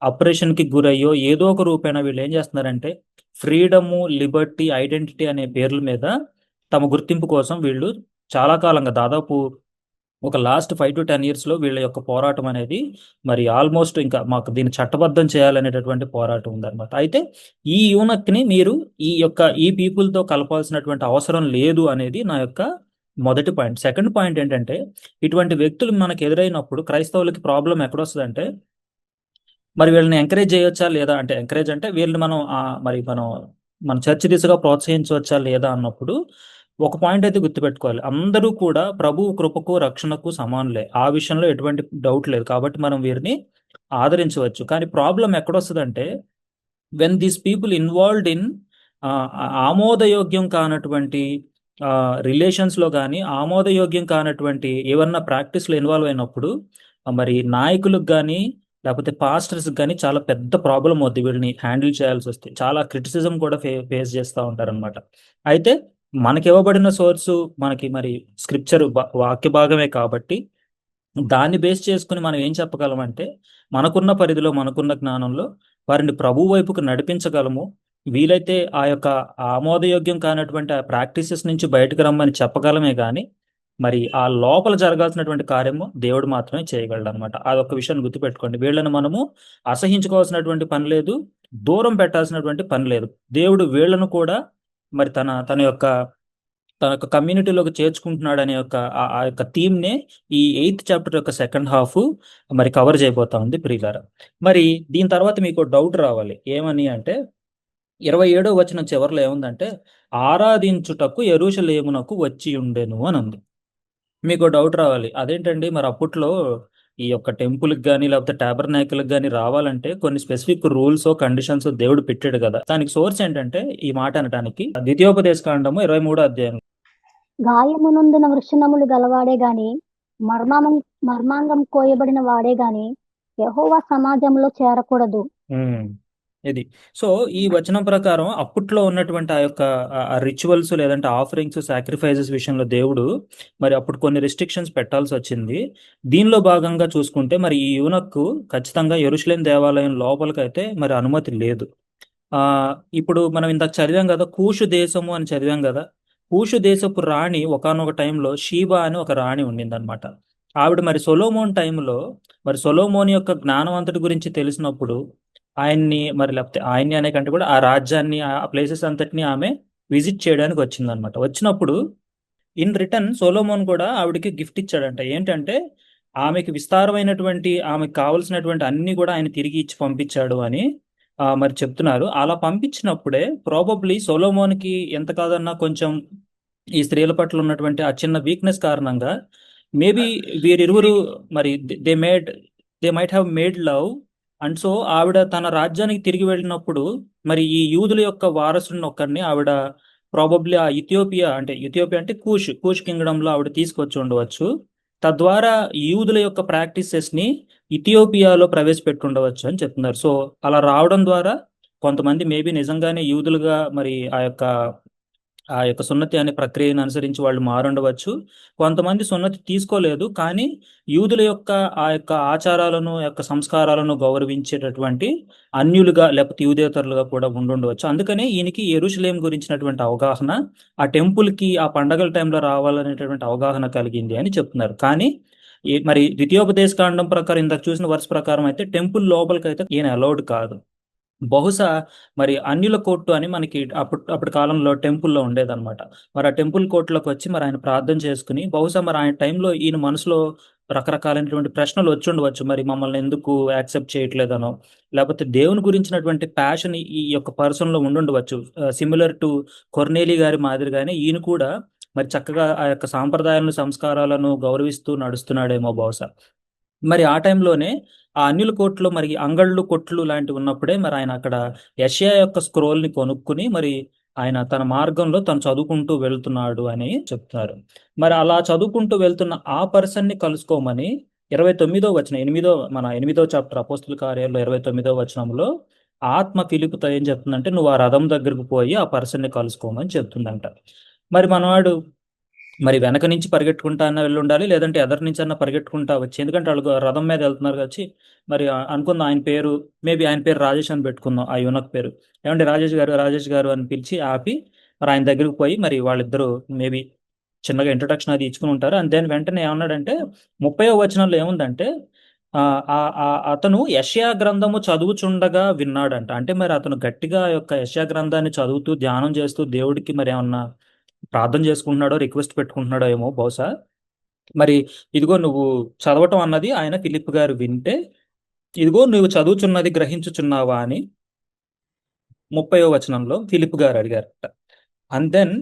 అప్రెషన్కి గురయ్యో ఏదో ఒక రూపేణ వీళ్ళు ఏం చేస్తున్నారంటే ఫ్రీడము, లిబర్టీ, ఐడెంటిటీ అనే పేర్ల మీద తమ గుర్తింపు కోసం వీళ్ళు చాలా కాలంగా, దాదాపు ఒక లాస్ట్ 5 to 10 yearsలో వీళ్ళ యొక్క పోరాటం అనేది మరి ఆల్మోస్ట్ ఇంకా మాకు దీన్ని చట్టబద్ధం చేయాలనేటటువంటి పోరాటం ఉందన్నమాట. అయితే ఈ యూనక్ని మీరు ఈ పీపుల్తో కలపాల్సినటువంటి అవసరం లేదు అనేది నా యొక్క మొదటి పాయింట్. సెకండ్ పాయింట్ ఏంటంటే ఇటువంటి వ్యక్తులు మనకు ఎదురైనప్పుడు క్రైస్తవులకి ప్రాబ్లం ఎక్కడొస్తుందంటే మరి వీళ్ళని ఎంకరేజ్ చేయొచ్చా లేదా, అంటే ఎంకరేజ్ అంటే వీళ్ళని మనం మన చర్చ్ దిశగా ప్రోత్సహించవచ్చా లేదా అన్నప్పుడు ఒక పాయింట్ అయితే గుర్తుపెట్టుకోవాలి, అందరూ కూడా ప్రభు కృపకు రక్షణకు సమానులే, ఆ విషయంలో ఎటువంటి డౌట్ లేదు, కాబట్టి మనం వీరిని ఆదరించవచ్చు. కానీ ప్రాబ్లం ఎక్కడొస్తుందంటే when these people involved in ఆమోదయోగ్యం కానటువంటి రిలేషన్స్లో కానీ ఆమోదయోగ్యం కానటువంటి ఏమన్నా ప్రాక్టీస్లో ఇన్వాల్వ్ అయినప్పుడు మరి నాయకులకు కానీ లేకపోతే పాస్టర్స్ కానీ చాలా పెద్ద ప్రాబ్లం అవుద్ది, వీళ్ళని హ్యాండిల్ చేయాల్సి వస్తే చాలా క్రిటిసిజం కూడా ఫేస్ చేస్తూ ఉంటారనమాట. అయితే మనకి ఇవ్వబడిన సోర్సు మనకి మరి స్క్రిప్చర్ వాక్య భాగమే కాబట్టి దాన్ని బేస్ చేసుకుని మనం ఏం చెప్పగలమంటే మనకున్న పరిధిలో మనకున్న జ్ఞానంలో వారిని ప్రభు వైపుకు నడిపించగలము. వీలైతే ఆ యొక్క ఆమోదయోగ్యం కానటువంటి ఆ ప్రాక్టీసెస్ నుంచి బయటకు రమ్మని చెప్పగలమే కానీ మరి ఆ లోపల జరగాల్సినటువంటి కార్యము దేవుడు మాత్రమే చేయగలడు అనమాట. అదొక విషయాన్ని గుర్తుపెట్టుకోండి. వీళ్ళని మనము అసహించుకోవాల్సినటువంటి పని లేదు, దూరం పెట్టాల్సినటువంటి పని లేదు. దేవుడు వీళ్ళను కూడా మరి తన యొక్క కమ్యూనిటీలోకి చేర్చుకుంటున్నాడు అనే ఆ యొక్క థీమ్నే ఈ 8th చాప్టర్ యొక్క సెకండ్ హాఫ్ మరి కవర్ చేయబోతా ఉంది ప్రియులారా. మరి దీని తర్వాత మీకు డౌట్ రావాలి, ఏమని అంటే 27వ వచనం చివరిలో ఏముందంటే ఆరాధించుటకు యెరూషలేమునకు వచ్చి ఉండెను అని ఉంది. మీకు డౌట్ రావాలి, అదేంటండి మరి అప్పట్లో ఈ యొక్క టెంపుల్కి కానీ లేకపోతే టాబర్నాకిల్కి కానీ రావాలంటే కొన్ని స్పెసిఫిక్ రూల్స్ కండిషన్స్ దేవుడు పెట్టాడు కదా, దానికి సోర్స్ ఏంటంటే ఈ మాట అనడానికి ద్వితీయోపదేశ కాండము 23వ అధ్యాయం. గాయమునందున వృషణములు గలవాడే గాని మర్మాంగం కోయబడిన వాడే గాని యెహోవా సమాజంలో చేరకూడదు. ఇది. సో ఈ వచనం ప్రకారం అప్పట్లో ఉన్నటువంటి ఆ యొక్క రిచువల్స్ లేదంటే ఆఫరింగ్స్ సాక్రిఫైజెస్ విషయంలో దేవుడు మరి అప్పుడు కొన్ని రెస్ట్రిక్షన్స్ పెట్టాల్సి వచ్చింది. దీనిలో భాగంగా చూసుకుంటే మరి ఈ యూనక్కు ఖచ్చితంగా యెరూషలేం దేవాలయం లోపలికైతే మరి అనుమతి లేదు. ఆ ఇప్పుడు మనం ఇందాక చదివాం కదా, కూషు దేశము అని చదివాం కదా. కూషు దేశపు రాణి ఒకానొక టైంలో షీబా అని ఒక రాణి ఉండిందనమాట. ఆవిడ మరి సొలోమోన్ టైంలో మరి సొలోమోన్ యొక్క జ్ఞానవంతుడి గురించి తెలిసినప్పుడు ఆయన్ని మరి లేకపోతే ఆయన్ని అనే కంటే కూడా ఆ రాజ్యాన్ని ఆ ప్లేసెస్ అంతటిని ఆమె విజిట్ చేయడానికి వచ్చిందనమాట. వచ్చినప్పుడు ఇన్ రిటర్న్ సొలోమోన్ కూడా ఆవిడకి గిఫ్ట్ ఇచ్చాడంట. ఏంటంటే ఆమెకి విస్తారమైనటువంటి ఆమెకు కావలసినటువంటి అన్ని కూడా ఆయన తిరిగి ఇచ్చి పంపించాడు అని మరి చెప్తున్నారు. అలా పంపించినప్పుడే ప్రాబబ్లీ సొలోమోన్కి ఎంత కాదన్నా కొంచెం ఈ స్త్రీల పట్ల ఉన్నటువంటి ఆ చిన్న వీక్నెస్ కారణంగా మేబీ వీరిరువురు మరి they might have made love. And so ఆవిడ తన రాజ్యానికి తిరిగి వెళ్ళినప్పుడు మరి ఈ యూదుల యొక్క వారసుడిని ఒక్కరిని ఆవిడ ప్రాబబ్లీ ఆ ఇథియోపియా అంటే కూష్ కింగ్డమ్ లో ఆవిడ తీసుకొచ్చి ఉండవచ్చు. తద్వారా యూదుల యొక్క ప్రాక్టీసెస్ ని ఇథియోపియాలో ప్రవేశపెట్టుండవచ్చు అని చెప్తున్నారు. సో అలా రావడం ద్వారా కొంతమంది మేబీ నిజంగానే యూదులుగా మరి ఆ యొక్క సున్నతి అనే ప్రక్రియను అనుసరించి వాళ్ళు మారుండవచ్చు. కొంతమంది సున్నతి తీసుకోలేదు, కానీ యూదుల యొక్క ఆ యొక్క ఆచారాలను యొక్క సంస్కారాలను గౌరవించేటటువంటి అన్యులుగా లేకపోతే యూదేతరులుగా కూడా ఉండుండవచ్చు. అందుకనే ఈయనకి యెరూషలేం గురించినటువంటి అవగాహన, ఆ టెంపుల్ కి ఆ పండగల టైంలో రావాలనేటటువంటి అవగాహన కలిగింది అని చెప్తున్నారు. కానీ మరి ద్వితీయోపదేశ కాండం ప్రకారం ఇందాక చూసిన వర్స్ ప్రకారం అయితే టెంపుల్ లోపలికి అయితే ఈయన అలౌడ్ కాదు. బహుశా మరి అన్యుల కోర్టు అని మనకి అప్పటి కాలంలో టెంపుల్లో ఉండేదన్నమాట. మరి ఆ టెంపుల్ కోర్టులోకి వచ్చి మరి ఆయన ప్రార్థన చేసుకుని బహుశా మరి ఆయన టైంలో ఈయన మనసులో రకరకాలైనటువంటి ప్రశ్నలు వచ్చి ఉండవచ్చు. మరి మమ్మల్ని ఎందుకు యాక్సెప్ట్ చేయట్లేదనో, లేకపోతే దేవుని గురించినటువంటి ప్యాషన్ ఈ యొక్క పర్సన్ లో ఉండుండవచ్చు. సిమిలర్ టు కొర్నేలి గారి మాదిరిగానే ఈయన కూడా మరి చక్కగా ఆ యొక్క సాంప్రదాయాలను సంస్కారాలను గౌరవిస్తూ నడుస్తున్నాడేమో బహుశా. మరి ఆ టైంలోనే ఆ అన్యుల కోర్టులో మరి అంగళ్ళు కొట్లు లాంటివి ఉన్నప్పుడే మరి ఆయన అక్కడ యెషయా యొక్క స్క్రోల్ ని కొనుక్కుని మరి ఆయన తన మార్గంలో తను చదువుకుంటూ వెళ్తున్నాడు అని చెప్తున్నారు. మరి అలా చదువుకుంటూ వెళ్తున్న ఆ పర్సన్ ని కలుసుకోమని 29వ వచనం, మన 8వ చాప్టర్ అపోస్తుల కార్యాల్లో 29వ వచనంలో ఆత్మ ఫిలిపుతో ఏం చెప్తుందంటే నువ్వు ఆ రథం దగ్గరకు పోయి ఆ పర్సన్ ని కలుసుకోమని చెప్తుందంట. మరి మనవాడు మరి వెనక నుంచి పరిగెట్టుకుంటా అన్న వెళ్ళి ఉండాలి, లేదంటే ఎదరి నుంచి అన్న పరిగెట్టుకుంటా వచ్చి, ఎందుకంటే వాళ్ళు రథం మీద వెళ్తున్నారు వచ్చి. మరి అనుకుందాం ఆయన పేరు రాజేష్ అని పెట్టుకుందాం, ఆ యువనక్ పేరు. ఏమంటే రాజేష్ గారు అని పిలిచి ఆపి మరి ఆయన దగ్గరికి పోయి మరి వాళ్ళిద్దరూ మేబీ చిన్నగా ఇంట్రొడక్షన్ అది ఇచ్చుకుని ఉంటారు. అండ్ దెన్ వెంటనే ఏమన్నాడంటే 30వ వచనంలో ఏముందంటే అతను యెషయా గ్రంథము చదువుచుండగా విన్నాడంట. అంటే మరి అతను గట్టిగా ఆ యొక్క యెషయా గ్రంథాన్ని చదువుతూ ధ్యానం చేస్తూ దేవుడికి మరి ఏమన్నా ప్రార్థన చేసుకుంటున్నాడో రిక్వెస్ట్ పెట్టుకుంటున్నాడో ఏమో బహుశా. మరి ఇదిగో నువ్వు చదవటం అన్నది ఆయన ఫిలిప్ గారు వింటే, ఇదిగో నువ్వు చదువుచున్నది గ్రహించుచున్నావా అని 30వ వచనంలో ఫిలిప్ గారు అడిగారట. అండ్ దెన్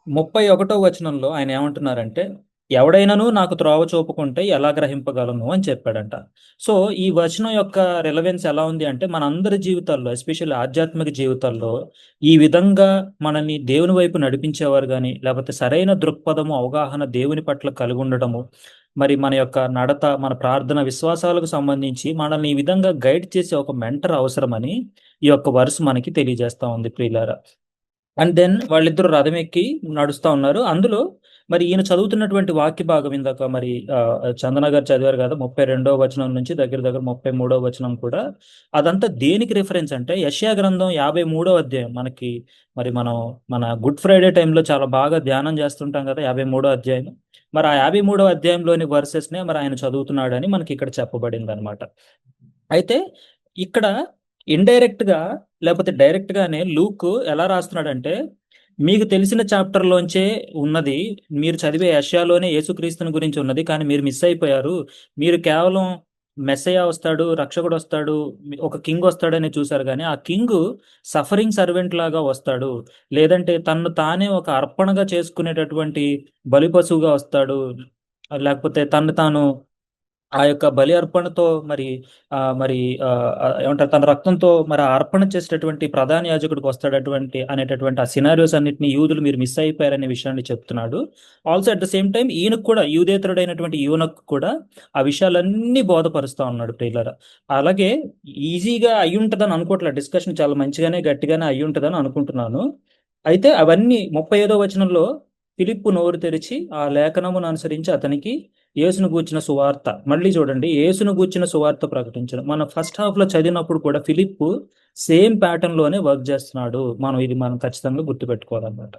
31వ వచనంలో ఆయన ఏమంటున్నారంటే ఎవడైనాను నాకు త్రోవ చూపుకుంటే ఎలా గ్రహింపగలను అని చెప్పాడంట. సో ఈ వచనం యొక్క రిలవెన్స్ ఎలా ఉంది అంటే మనందరి జీవితాల్లో, ఎస్పెషల్లీ ఆధ్యాత్మిక జీవితాల్లో ఈ విధంగా మనల్ని దేవుని వైపు నడిపించేవారు కానీ, లేకపోతే సరైన దృక్పథము అవగాహన దేవుని పట్ల కలిగి ఉండటము, మరి మన యొక్క నడత, మన ప్రార్థన విశ్వాసాలకు సంబంధించి మనల్ని ఈ విధంగా గైడ్ చేసే ఒక మెంటర్ అవసరమని ఈ యొక్క వర్స్ మనకి తెలియజేస్తా ఉంది ప్రియులారా. అండ్ దెన్ వాళ్ళిద్దరు రథం ఎక్కి నడుస్తా ఉన్నారు. అందులో మరి ఈయన చదువుతున్నటువంటి వాక్య భాగం ఇందాక మరి చందన గారు చదివారు కదా, 32వ వచనం నుంచి దగ్గర దగ్గర 33వ వచనం కూడా. అదంతా దేనికి రిఫరెన్స్ అంటే యెషయా గ్రంథం 53వ అధ్యాయం. మన గుడ్ ఫ్రైడే టైంలో చాలా బాగా ధ్యానం చేస్తుంటాం కదా 53వ అధ్యాయం. మరి ఆ 53వ అధ్యాయంలోని వర్సెస్ నే మరి ఆయన చదువుతున్నాడని మనకి ఇక్కడ చెప్పబడింది అనమాట. అయితే ఇక్కడ ఇండైరెక్ట్ గా లేకపోతే డైరెక్ట్ గానే లూక్ ఎలా రాస్తున్నాడంటే మీకు తెలిసిన చాప్టర్ లోంచే ఉన్నది, మీరు చదివే యెషయాలోనే యేసుక్రీస్తుని గురించి ఉన్నది, కానీ మీరు మిస్ అయిపోయారు. మీరు కేవలం మెస్సయ్య వస్తాడు, రక్షకుడు వస్తాడు, ఒక కింగ్ వస్తాడని చూశారు, కానీ ఆ కింగ్ సఫరింగ్ సర్వెంట్ లాగా వస్తాడు, లేదంటే తను తానే ఒక అర్పణగా చేసుకునేటటువంటి బలి పశువుగా వస్తాడు, లేకపోతే తను తాను ఆ యొక్క బలి అర్పణతో మరి మరి ఏమంటారు తన రక్తంతో మరి ఆ అర్పణ చేసేటటువంటి ప్రధాన యాజకుడికి వస్తాడటువంటి అనేటటువంటి ఆ సినారియోస్ అన్నిటిని యూదులు మీరు మిస్ అయిపోయారనే విషయాన్ని చెప్తున్నాడు. Also at the same time ఈయనకు కూడా యూదేతరుడైనటువంటి ఈయనకు కూడా ఆ విషయాలన్నీ బోధపరుస్తా ఉన్నాడు ప్రియులారా. అలాగే ఈజీగా అయి ఉంటుందని అనుకోవట్లేదు, డిస్కషన్ చాలా మంచిగానే గట్టిగానే అయి ఉంటుందని అనుకుంటున్నాను. అయితే అవన్నీ 35వ వచనంలో ఫిలిప్పు నోరు తెరిచి ఆ లేఖనమును అనుసరించి అతనికి యేసును గూర్చిన సువార్త, మళ్ళీ చూడండి, యేసును గూర్చిన సువార్త ప్రకటించడం. మనం ఫస్ట్ హాఫ్ లో చదివినప్పుడు కూడా ఫిలిప్పు సేమ్ ప్యాటర్న్ లోనే వర్క్ చేస్తున్నాడు. మనం ఖచ్చితంగా గుర్తుపెట్టుకోవాలన్నమాట.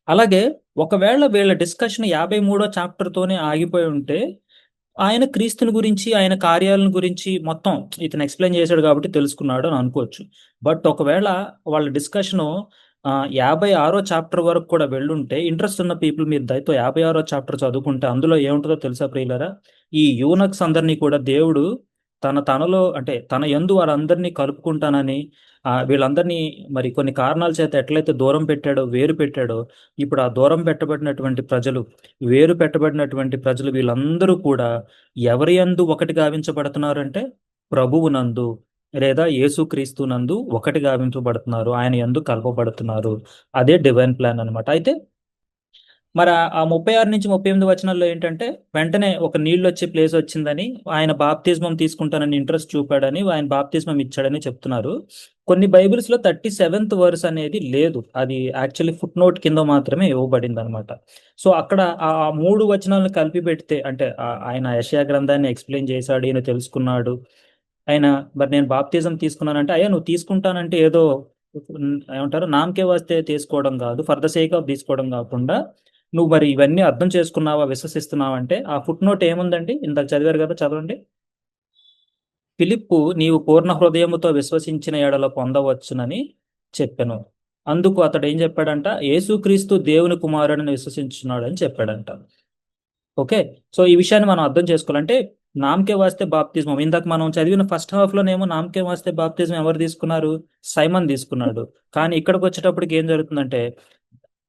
అలాగే ఒకవేళ వీళ్ళ డిస్కషన్ 53వ చాప్టర్ తోనే ఆగిపోయి ఉంటే ఆయన క్రీస్తుని గురించి ఆయన కార్యాలను గురించి మొత్తం ఇతను ఎక్స్ప్లెయిన్ చేశాడు కాబట్టి తెలుసుకున్నాడు అని అనుకోవచ్చు. బట్ ఒకవేళ వాళ్ళ డిస్కషను 56వ చాప్టర్ వరకు కూడా వెళ్ళుంటే, ఇంట్రెస్ట్ ఉన్న పీపుల్ మీరు దయతో 56వ చాప్టర్ చదువుకుంటే అందులో ఏముంటుందో తెలుసా ప్రియులరా? ఈ యూనక్స్ అందరినీ కూడా దేవుడు తనలో అంటే తన యందు వారందరినీ కలుపుకుంటానని, వీళ్ళందరినీ మరి కొన్ని కారణాల చేత ఎట్లయితే దూరం పెట్టాడో, వేరు పెట్టాడో, ఇప్పుడు ఆ దూరం పెట్టబడినటువంటి ప్రజలు, వేరు పెట్టబడినటువంటి ప్రజలు వీళ్ళందరూ కూడా ఎవరి యందు ఒకటి గావించబడుతున్నారంటే ప్రభువునందు లేదా యేసుక్రీస్తు నందు ఒకటి గావించబడుతున్నారు, ఆయన యందు కలపబడుతున్నారు. అదే డివైన్ ప్లాన్ అన్నమాట. అయితే మరి ఆ 36 నుంచి 38 వచనాల్లో ఏంటంటే వెంటనే ఒక నీళ్ళు వచ్చే ప్లేస్ వచ్చిందని, ఆయన బాప్తిజమం తీసుకుంటానని ఇంట్రెస్ట్ చూపాడని, ఆయన బాప్తిజమం ఇచ్చాడని చెప్తున్నారు. కొన్ని బైబిల్స్ లో 37th వర్స్ అనేది లేదు, అది యాక్చువల్లీ ఫుట్ నోట్ కింద మాత్రమే ఇవ్వబడింది అనమాట. సో అక్కడ ఆ 3 వచనాలను కలిపి పెడితే అంటే ఆయన యెషయా గ్రంథాన్ని ఎక్స్ప్లెయిన్ చేశాడు, ఈయన తెలుసుకున్నాడు. ఆయన మరి నేను బాప్తిజం తీసుకున్నానంటే, అయ్యా నువ్వు తీసుకుంటానంటే ఏదో ఏమంటారు నామకే వస్తే తీసుకోవడం కాదు, ఫర్ ద సేక్ ఆఫ్ తీసుకోవడం కాకుండా నువ్వు మరి ఇవన్నీ అర్థం చేసుకున్నావా, విశ్వసిస్తున్నావా అంటే ఆ ఫుట్ నోట్ ఏముందండి, ఇందాక చదివారు కదా, చదవండి. ఫిలిప్పు నీవు పూర్ణ హృదయముతో విశ్వసించిన ఎడల పొందవచ్చునని చెప్పెను. అందుకు అతడు ఏం చెప్పాడంట, యేసుక్రీస్తు దేవుని కుమారుడిని విశ్వసించున్నాడు అని చెప్పాడంట. ఓకే. సో ఈ విషయాన్ని మనం అర్థం చేసుకోవాలంటే నామకే వాస్తే బాప్తిజం, ఇందాక మనం చదివిన ఫస్ట్ హాఫ్ లోనేమో నామకే వాస్తే బాప్తిజం ఎవరు తీసుకున్నారు, సైమన్ తీసుకున్నాడు. కానీ ఇక్కడికి వచ్చేటప్పటికి ఏం జరుగుతుందంటే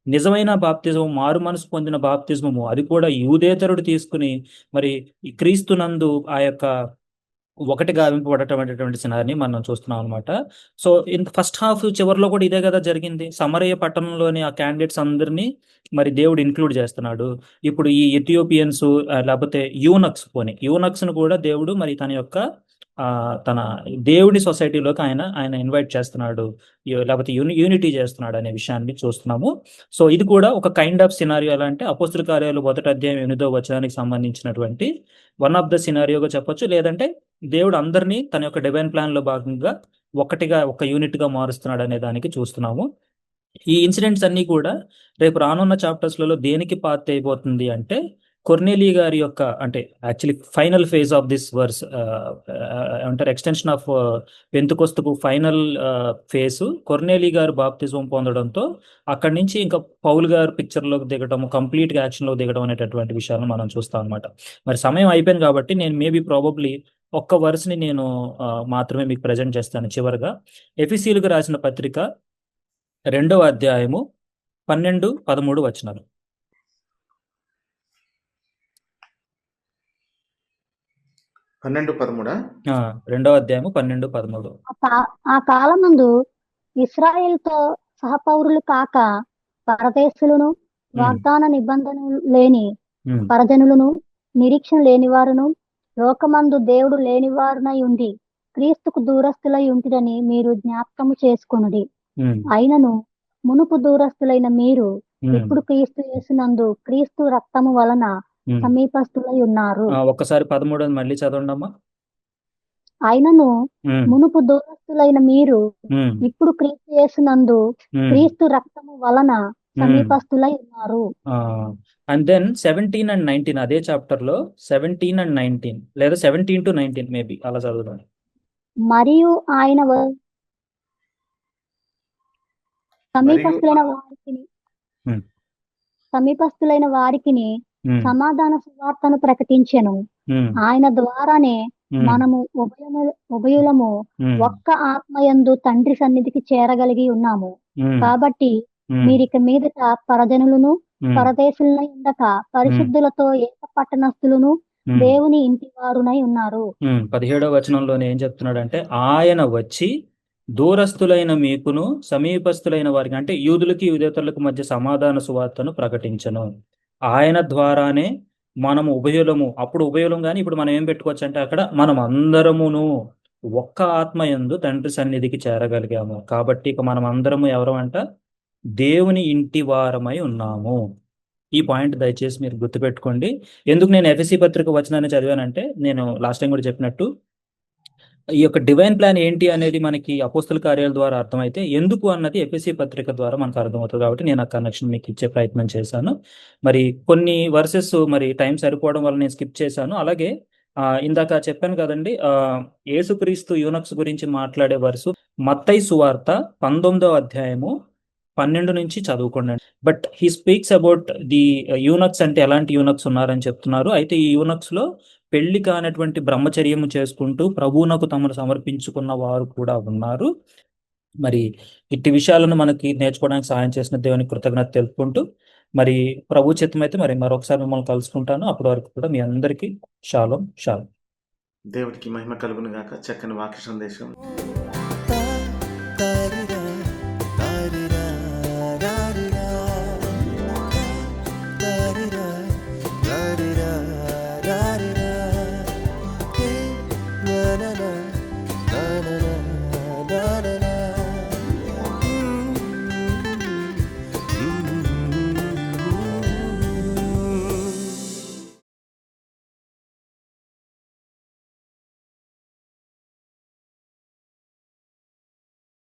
నిజమైన బాప్తిజం, మారు మనసు పొందిన బాప్తిజమము, అది కూడా యూదేతరుడు తీసుకుని మరి ఈ క్రీస్తునందు ఆ యొక్క ఒకటి గావింపబడటం అనేటువంటి సినారిని మనం చూస్తున్నాం అనమాట. సో ఫస్ట్ హాఫ్ చివరిలో కూడా ఇదే కదా జరిగింది. సమరయ పట్టణంలోని ఆ క్యాండిడేట్స్ అందరినీ మరి దేవుడు ఇంక్లూడ్ చేస్తున్నాడు. ఇప్పుడు ఈ ఎథియోపియన్స్ లేకపోతే యూనక్స్ ను కూడా దేవుడు మరి తన దేవుని సొసైటీలోకి ఆయన ఇన్వైట్ చేస్తున్నాడు, లేకపోతే యూనిటీ చేస్తున్నాడు అనే విషయాన్ని చూస్తున్నాము. సో ఇది కూడా ఒక కైండ్ ఆఫ్ సినారియో. ఎలా అంటే అపోస్తుల కార్యాలు 1వ అధ్యాయం 8వ వచనానికి సంబంధించినటువంటి వన్ ఆఫ్ ద సినారియోగా చెప్పొచ్చు. లేదంటే దేవుడు అందరినీ తన యొక్క డివైన్ ప్లాన్ లో భాగంగా ఒక యూనిట్ గా మారుస్తున్నాడు అనే దానికి చూస్తున్నాము. ఈ ఇన్సిడెంట్స్ అన్ని కూడా రేపు రానున్న చాప్టర్స్లలో దేనికి పాత్ అయిపోతుంది అంటే కొర్నేలి గారి యొక్క అంటే actually final phase of this verse అంటారు, ఎక్స్టెన్షన్ ఆఫ్ పెంతుకొస్తుకు ఫైనల్ ఫేజ్ కొర్నేలి గారు బాప్తిజం పొందడంతో అక్కడి నుంచి ఇంకా పౌల్ గారు పిక్చర్లోకి దిగడం, కంప్లీట్ గా యాక్షన్ లో దిగడం అనేటటువంటి విషయాలను మనం చూస్తాం అనమాట. మరి సమయం అయిపోయింది కాబట్టి నేను మేబీ ప్రాబబ్లీ ఒక్క వర్స్ని నేను మాత్రమే మీకు ప్రజెంట్ చేస్తాను. చివరిగా ఎఫెసీయులకు రాసిన పత్రిక 2వ అధ్యాయము 12-13 వచనాలు. 12-13 2వ అధ్యాయము 12-13. ఆ కాలమందు ఇశ్రాయేలుతో సహపౌరులు కాక పరదేశులను, వాగ్దాన నిబంధనలు లేని పరజనులను, నిరీక్షణ లేనివారును, లోకమందు దేవుడు లేనివారునై ఉండి క్రీస్తుకు దూరస్తులై ఉంటిరని మీరు జ్ఞాపకము చేసుకొనుడి. అయినను మునుపు దూరస్తులైన మీరు ఇప్పుడు క్రీస్తు యేసునందు క్రీస్తు రక్తము వలన సమీపస్తులై ఉన్నారు. ఒక్కసారి 13 మళ్ళీ చదవండి అమ్మా. అయినను మునుపు దూరస్తులైన మీరు ఇప్పుడు క్రీస్తు యేసునందు క్రీస్తు రక్తము వలన సమీపస్తులై ఉన్నారు. అండ్ దెన్ 17 and 19 అదే చాప్టర్ లో 17 and 19 లేదా 17-19 మేబీ అలా చదువుతాను. మరియు ఆయన సమీపస్తులైన వారికిని సమాధాన సువార్తను ప్రకటించెను. ఆయన ద్వారానే మనము ఉభయులము ఒక్క ఆత్మయందు తండ్రి సన్నిధికి చేరగలిగి ఉన్నాము. కాబట్టి మీరిక మీదట పరజనులను పరదేశులనై ఉండక పరిశుద్ధులతో ఏక పట్టణస్థులను ఉమ్, దేవుని ఇంటి వారునై ఉన్నారు. 17వ వచనంలోనే ఏం చెప్తున్నాడంటే ఆయన వచ్చి దూరస్తులైన మీకును సమీపస్తులైన వారికి అంటే యూదులకి యూదేతరులకు మధ్య సమాధాన సువార్తను ప్రకటించను. ఆయన ద్వారానే మనము ఉభయులము, అప్పుడు ఉభయులం కానీ ఇప్పుడు మనం ఏం పెట్టుకోవచ్చు అంటే అక్కడ మనం అందరమును ఒక్క ఆత్మ యందు తండ్రి సన్నిధికి చేరగలిగాము. కాబట్టి ఇక మనం అందరము ఎవరు అంట? దేవుని ఇంటి వారమై ఉన్నాము. ఈ పాయింట్ దయచేసి మీరు గుర్తుపెట్టుకోండి. ఎందుకు నేను ఎఫెసీ పత్రిక వచనాన్ని చదివానంటే, నేను లాస్ట్ టైం కూడా చెప్పినట్టు ఈ యొక్క డివైన్ ప్లాన్ ఏంటి అనేది మనకి అపోస్తల కార్యాల ద్వారా అర్థమైతే ఎందుకు అన్నది ఎఫెసీ పత్రిక ద్వారా మనకు అర్థమవుతుంది. కాబట్టి నేను ఆ కనెక్షన్ మీకు ఇచ్చే ప్రయత్నం చేశాను. మరి కొన్ని వర్సెస్ మరి టైం సరిపోవడం వల్ల నేను స్కిప్ చేశాను. అలాగే ఇందాక చెప్పాను కదండి, యేసుక్రీస్తు యూనక్స్ గురించి మాట్లాడే వరుసు మత్తయి సువార్త 19వ అధ్యాయము 12 నుంచి చదువుకోండి. But he speaks about the eunuchs, అంటే ఎలాంటి యూనక్స్ ఉన్నారని చెప్తున్నారు. అయితే ఈ యూనక్స్ లో పెళ్లి కానటువంటి బ్రహ్మచర్యము చేసుకుంటూ ప్రభువునకు తమను సమర్పించుకున్న వారు కూడా ఉన్నారు. మరి ఇట్టి విషయాలను మనకి నేర్చుకోవడానికి సహాయం చేసిన దేవునికి కృతజ్ఞత తెలుపుకుంటూ, మరి ప్రభు చిత్తమైతే మరి మరొకసారి మిమ్మల్ని కలుసుకుంటాను. అప్పటి వరకు కూడా మీ అందరికీ షాలోం షాలోం. దేవుడికి మహిమ కలుగును గాక. చక్కని వాక్య సందేశం.